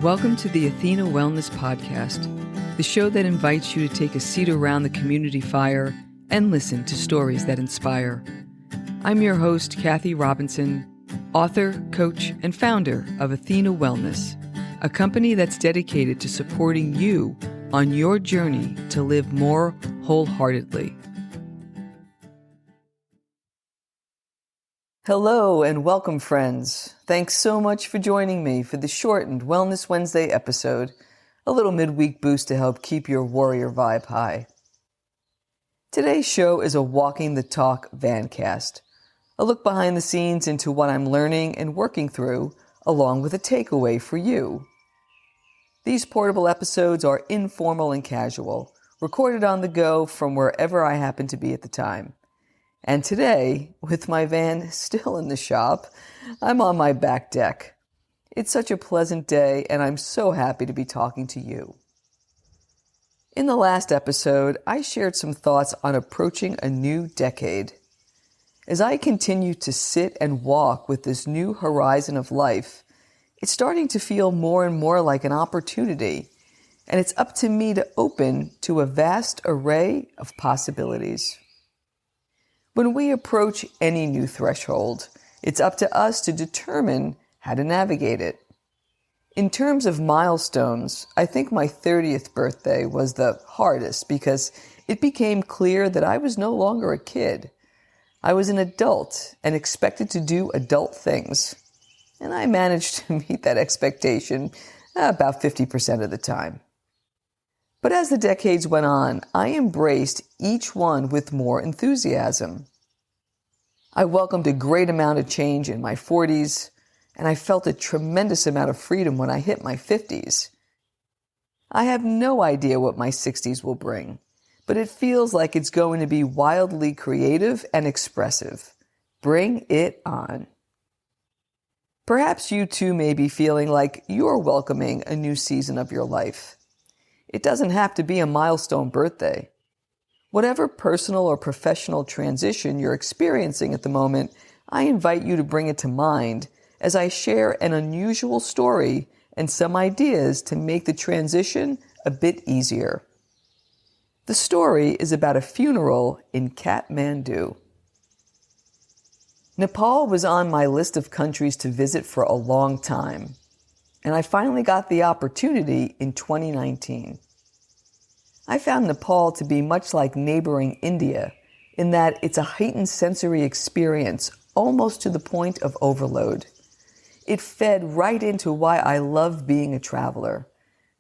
Welcome to the Athena Wellness Podcast, the show that invites you to take a seat around the community fire and listen to stories that inspire. I'm your host, Kathy Robinson, author, coach, and founder of Athena Wellness, a company that's dedicated to supporting you on your journey to live more wholeheartedly. Hello and welcome, friends. Thanks so much for joining me for the shortened Wellness Wednesday episode, a little midweek boost to help keep your warrior vibe high. Today's show is a Walking the Talk Vancast, a look behind the scenes into what I'm learning and working through, along with a takeaway for you. These portable episodes are informal and casual, recorded on the go from wherever I happen to be at the time. And today, with my van still in the shop, I'm on my back deck. It's such a pleasant day, and I'm so happy to be talking to you. In the last episode, I shared some thoughts on approaching a new decade. As I continue to sit and walk with this new horizon of life, it's starting to feel more and more like an opportunity, and it's up to me to open to a vast array of possibilities. When we approach any new threshold, it's up to us to determine how to navigate it. In terms of milestones, I think my 30th birthday was the hardest because it became clear that I was no longer a kid. I was an adult and expected to do adult things. And I managed to meet that expectation about 50% of the time. But as the decades went on, I embraced each one with more enthusiasm. I welcomed a great amount of change in my 40s, and I felt a tremendous amount of freedom when I hit my 50s. I have no idea what my 60s will bring, but it feels like it's going to be wildly creative and expressive. Bring it on. Perhaps you too may be feeling like you're welcoming a new season of your life. It doesn't have to be a milestone birthday. Whatever personal or professional transition you're experiencing at the moment, I invite you to bring it to mind as I share an unusual story and some ideas to make the transition a bit easier. The story is about a funeral in Kathmandu. Nepal was on my list of countries to visit for a long time, and I finally got the opportunity in 2019. I found Nepal to be much like neighboring India in that it's a heightened sensory experience almost to the point of overload. It fed right into why I love being a traveler,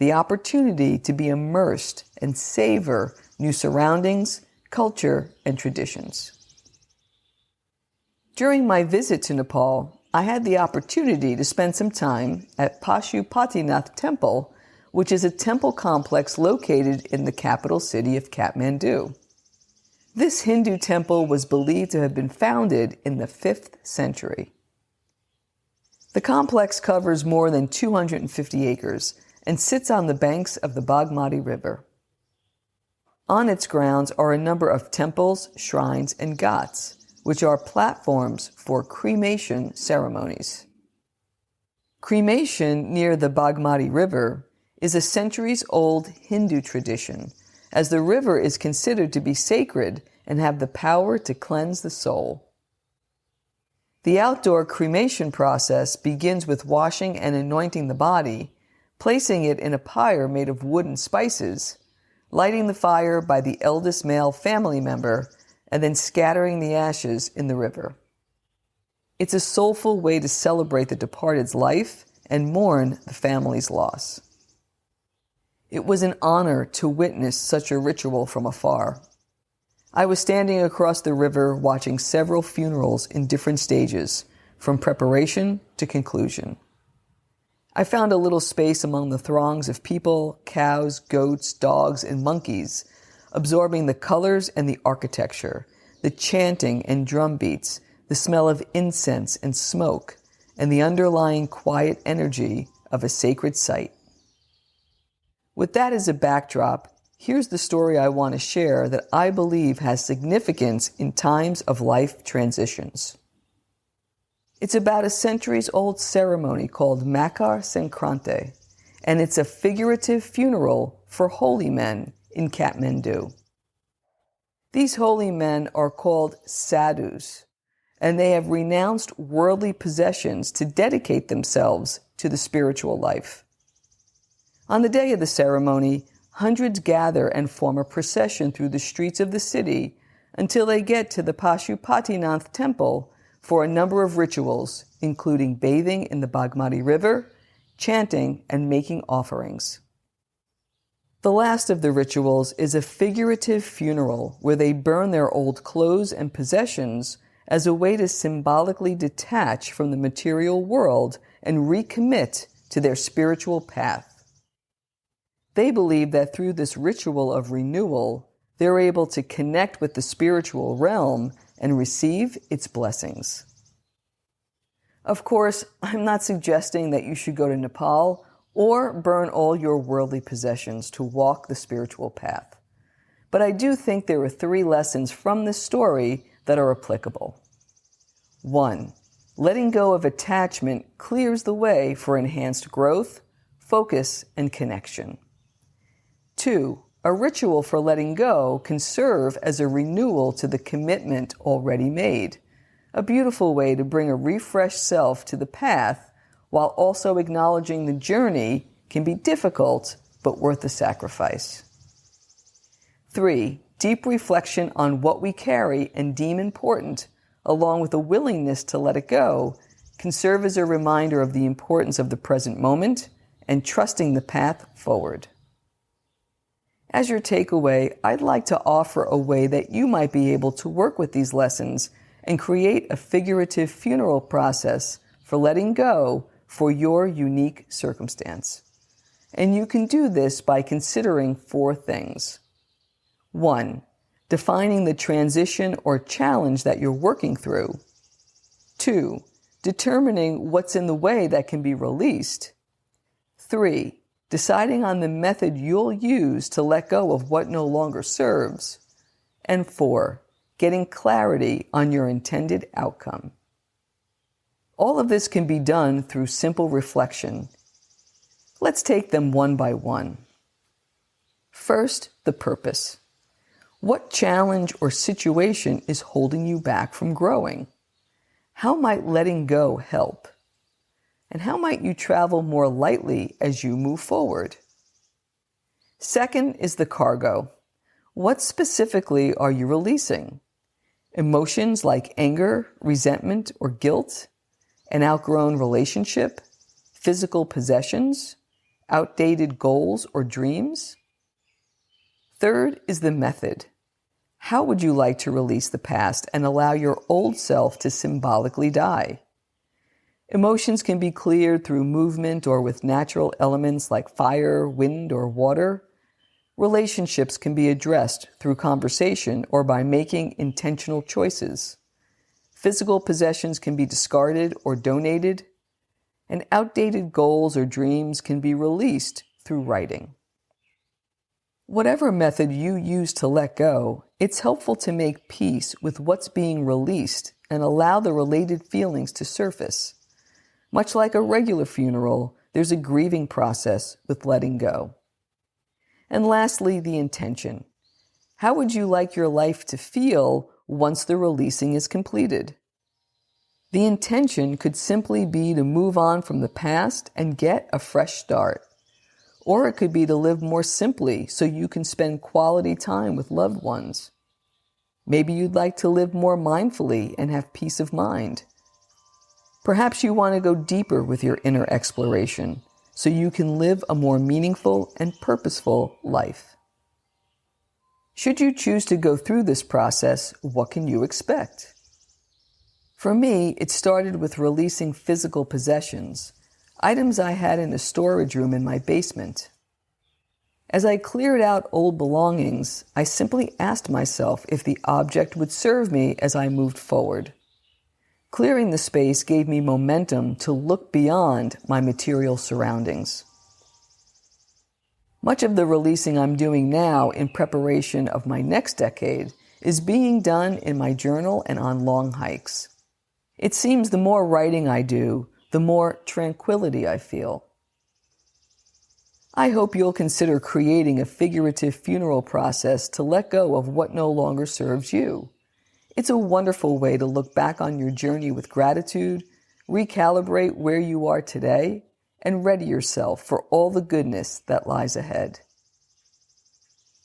the opportunity to be immersed and savor new surroundings, culture, and traditions. During my visit to Nepal, I had the opportunity to spend some time at Pashupatinath Temple, which is a temple complex located in the capital city of Kathmandu. This Hindu temple was believed to have been founded in the 5th century. The complex covers more than 250 acres and sits on the banks of the Bagmati River. On its grounds are a number of temples, shrines, and ghats, which are platforms for cremation ceremonies. Cremation near the Bagmati River is a centuries-old Hindu tradition, as the river is considered to be sacred and have the power to cleanse the soul. The outdoor cremation process begins with washing and anointing the body, placing it in a pyre made of wood and spices, lighting the fire by the eldest male family member, and then scattering the ashes in the river. It's a soulful way to celebrate the departed's life and mourn the family's loss. It was an honor to witness such a ritual from afar. I was standing across the river watching several funerals in different stages, from preparation to conclusion. I found a little space among the throngs of people, cows, goats, dogs, and monkeys, absorbing the colors and the architecture, the chanting and drum beats, the smell of incense and smoke, and the underlying quiet energy of a sacred site. With that as a backdrop, here's the story I want to share that I believe has significance in times of life transitions. It's about a centuries-old ceremony called Makar Sankranti, and it's a figurative funeral for holy men in Kathmandu. These holy men are called sadhus, and they have renounced worldly possessions to dedicate themselves to the spiritual life. On the day of the ceremony, hundreds gather and form a procession through the streets of the city until they get to the Pashupatinath temple for a number of rituals, including bathing in the Bagmati River, chanting, and making offerings. The last of the rituals is a figurative funeral where they burn their old clothes and possessions as a way to symbolically detach from the material world and recommit to their spiritual path. They believe that through this ritual of renewal, they're able to connect with the spiritual realm and receive its blessings. Of course, I'm not suggesting that you should go to Nepal or burn all your worldly possessions to walk the spiritual path. But I do think there are 3 lessons from this story that are applicable. 1. Letting go of attachment clears the way for enhanced growth, focus, and connection. 2. A ritual for letting go can serve as a renewal to the commitment already made, a beautiful way to bring a refreshed self to the path while also acknowledging the journey can be difficult but worth the sacrifice. 3. Deep reflection on what we carry and deem important, along with a willingness to let it go, can serve as a reminder of the importance of the present moment and trusting the path forward. As your takeaway, I'd like to offer a way that you might be able to work with these lessons and create a figurative funeral process for letting go for your unique circumstance. And you can do this by considering 4 things. 1. Defining the transition or challenge that you're working through. 2. Determining what's in the way that can be released. 3. Deciding on the method you'll use to let go of what no longer serves. And 4. Getting clarity on your intended outcome. All of this can be done through simple reflection. Let's take them one by one. First, the purpose. What challenge or situation is holding you back from growing? How might letting go help? And how might you travel more lightly as you move forward? Second is the cargo. What specifically are you releasing? Emotions like anger, resentment, or guilt? An outgrown relationship? Physical possessions? Outdated goals or dreams? Third is the method. How would you like to release the past and allow your old self to symbolically die? Emotions can be cleared through movement or with natural elements like fire, wind, or water. Relationships can be addressed through conversation or by making intentional choices. Physical possessions can be discarded or donated, and outdated goals or dreams can be released through writing. Whatever method you use to let go, it's helpful to make peace with what's being released and allow the related feelings to surface. Much like a regular funeral, there's a grieving process with letting go. And lastly, the intention. How would you like your life to feel once the releasing is completed? The intention could simply be to move on from the past and get a fresh start. Or it could be to live more simply so you can spend quality time with loved ones. Maybe you'd like to live more mindfully and have peace of mind. Perhaps you want to go deeper with your inner exploration so you can live a more meaningful and purposeful life. Should you choose to go through this process, what can you expect? For me, it started with releasing physical possessions, items I had in a storage room in my basement. As I cleared out old belongings, I simply asked myself if the object would serve me as I moved forward. Clearing the space gave me momentum to look beyond my material surroundings. Much of the releasing I'm doing now in preparation of my next decade is being done in my journal and on long hikes. It seems the more writing I do, the more tranquility I feel. I hope you'll consider creating a figurative funeral process to let go of what no longer serves you. It's a wonderful way to look back on your journey with gratitude, recalibrate where you are today, and ready yourself for all the goodness that lies ahead.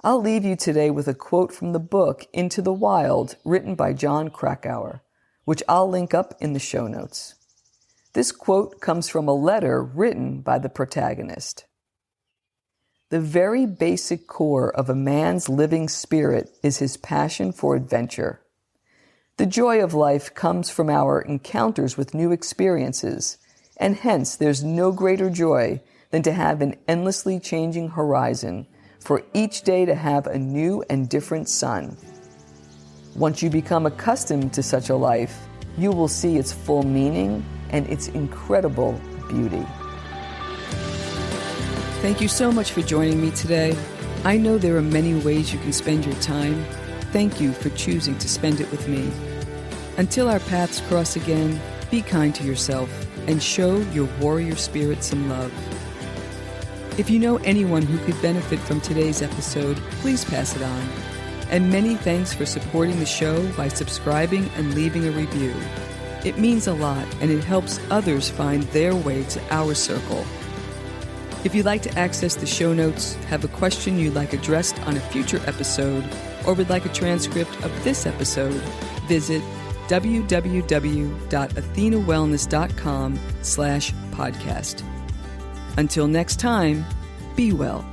I'll leave you today with a quote from the book Into the Wild, written by John Krakauer, which I'll link up in the show notes. This quote comes from a letter written by the protagonist. The very basic core of a man's living spirit is his passion for adventure. The joy of life comes from our encounters with new experiences, and hence there's no greater joy than to have an endlessly changing horizon, for each day to have a new and different sun. Once you become accustomed to such a life, you will see its full meaning and its incredible beauty. Thank you so much for joining me today. I know there are many ways you can spend your time. Thank you for choosing to spend it with me. Until our paths cross again, be kind to yourself and show your warrior spirit some love. If you know anyone who could benefit from today's episode, please pass it on. And many thanks for supporting the show by subscribing and leaving a review. It means a lot, and it helps others find their way to our circle. If you'd like to access the show notes, have a question you'd like addressed on a future episode, or would like a transcript of this episode, visit www.athenawellness.com/podcast. Until next time, be well.